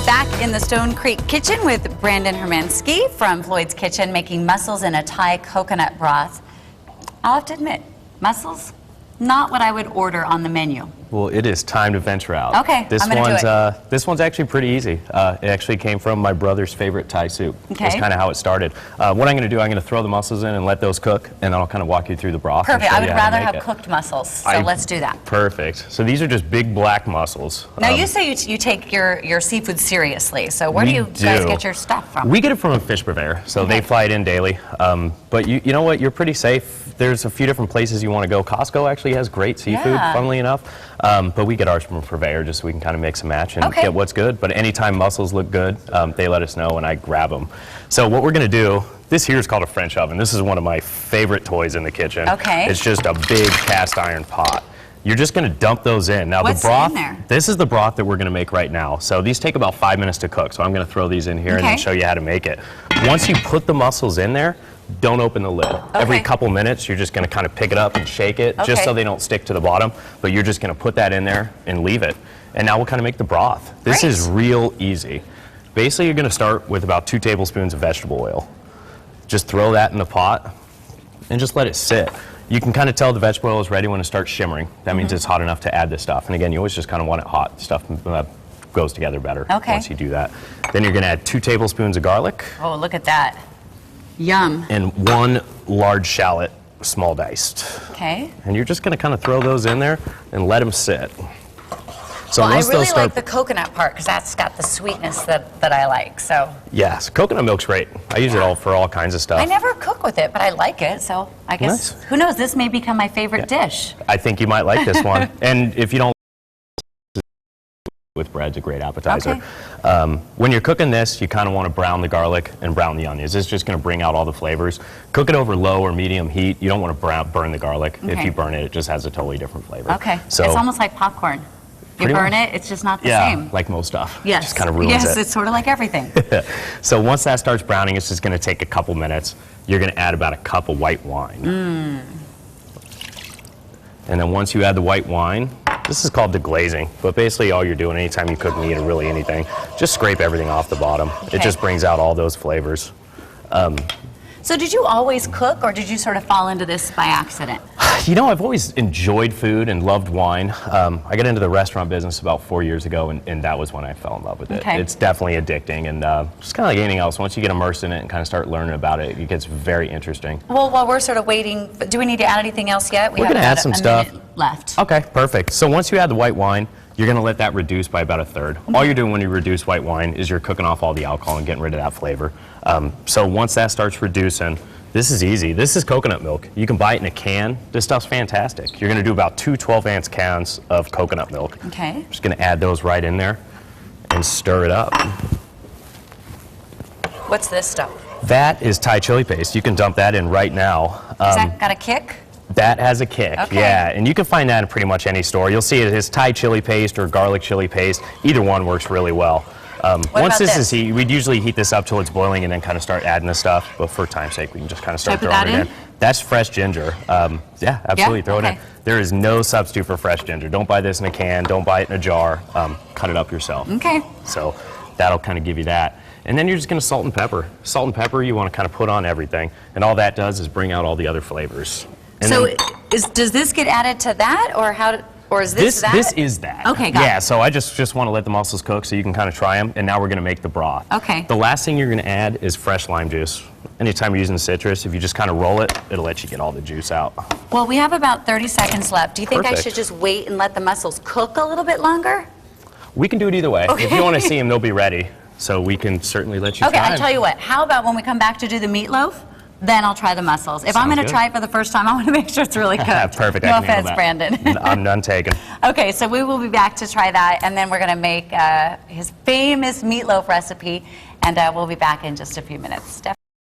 Back in the Stone Creek kitchen with Brandon Hermansky from Floyd's Kitchen, making mussels in a Thai coconut broth. I'll have to admit, mussels, not what I would order on the menu. Well, it is time to venture out. Okay, this I'm gonna do it. This one's actually pretty easy. It actually came from my brother's favorite Thai soup. Okay. That's kind of how it started. What I'm going to do, I'm going to throw the mussels in and let those cook, and then I'll kind of walk you through the broth. Perfect. I would rather have cooked mussels, so let's do that. Perfect. So these are just big black mussels. Now you say you take your seafood seriously, so where do you guys get your stuff from? We get it from a fish purveyor, so they fly it in daily. But you know what, you're pretty safe. There's a few different places you want to go. Costco actually has great seafood, funnily enough. But we get ours from a purveyor just so we can kind of mix and match and get what's good. But anytime mussels look good, they let us know and I grab them. So what we're going to do, this here is called a French oven. This is one of my favorite toys in the kitchen. Okay. It's just a big cast iron pot. You're just going to dump those in. Now what's the broth, in there? This is the broth that we're going to make right now. So these take about 5 minutes to cook. So I'm going to throw these in here and then show you how to make it. Once you put the mussels in there, don't open the lid. Every couple minutes, you're just going to kind of pick it up and shake it, just so they don't stick to the bottom. But you're just going to put that in there and leave it. And now we'll kind of make the broth. This is real easy. Basically, you're going to start with about 2 tablespoons of vegetable oil. Just throw that in the pot and just let it sit. You can kind of tell the vegetable oil is ready when it starts shimmering. That means it's hot enough to add this stuff. And again, you always just kind of want it hot. Stuff goes together better once you do that. Then you're going to add 2 tablespoons of garlic. Oh, look at that. Yum. And 1 large shallot, small diced. Okay. And you're just going to kind of throw those in there and let them sit. So well, I really like the coconut part because that's got the sweetness that I like. So yes, coconut milk's great. I use it for all kinds of stuff. I never cook with it, but I like it. So I guess who knows? This may become my favorite dish. I think you might like this one. And if you don't, with bread's a great appetizer. When you're cooking this, you kind of want to brown the garlic and brown the onions. It's just going to bring out all the flavors. Cook it over low or medium heat. You don't want to burn the garlic. If you burn it, it just has a totally different flavor. Okay. So it's almost like popcorn. You burn it, it's just not the same. Yeah, like most stuff. Yes. Just kind of ruins it. Yes, it's sort of like everything. So once that starts browning, it's just going to take a couple minutes. You're going to add about a cup of white wine. And then once you add the white wine, this is called deglazing, but basically all you're doing anytime you cook meat or really anything, just scrape everything off the bottom. It just brings out all those flavors. So did you always cook, or did you sort of fall into this by accident? You know, I've always enjoyed food and loved wine. I got into the restaurant business about 4 years ago, and that was when I fell in love with it. It's definitely addicting, and just kind of like anything else, once you get immersed in it and kind of start learning about it, it gets very interesting. Well, while we're sort of waiting, do we need to add anything else yet? We're going to add some stuff. Left. Okay, perfect. So once you add the white wine, you're going to let that reduce by about 1/3. All you're doing when you reduce white wine is you're cooking off all the alcohol and getting rid of that flavor. So once that starts reducing, this is easy. This is coconut milk. You can buy it in a can. This stuff's fantastic. You're going to do about 2 12-ounce cans of coconut milk. Okay. Just going to add those right in there and stir it up. What's this stuff? That is Thai chili paste. You can dump that in right now. Has that got a kick? That has a kick, yeah, and you can find that in pretty much any store. You'll see it as Thai chili paste or garlic chili paste. Either one works really well. Once this is heat, we'd usually heat this up till it's boiling and then kind of start adding the stuff, but for time's sake, we can just kind of start throwing it in. That's fresh ginger. Yeah, absolutely, throw it in. There is no substitute for fresh ginger. Don't buy this in a can, don't buy it in a jar. Cut it up yourself. Okay. So that'll kind of give you that. And then you're just going to salt and pepper. Salt and pepper you want to kind of put on everything, and all that does is bring out all the other flavors. And so does this get added to that, or is this that? This is that. Okay, got it. Yeah, so I just want to let the mussels cook so you can kind of try them, and now we're going to make the broth. Okay. The last thing you're going to add is fresh lime juice. Anytime you're using citrus, if you just kind of roll it, it'll let you get all the juice out. Well, we have about 30 seconds left. Do you think I should just wait and let the mussels cook a little bit longer? We can do it either way. If you want to see them, they'll be ready. So we can certainly let you try them. Okay, I tell you what, how about when we come back to do the meatloaf? Then I'll try the mussels. If I'm going to try it for the first time, I want to make sure it's really cooked. Perfect. No offense, Brandon. I'm none taken. Okay, so we will be back to try that, and then we're going to make his famous meatloaf recipe, and we'll be back in just a few minutes.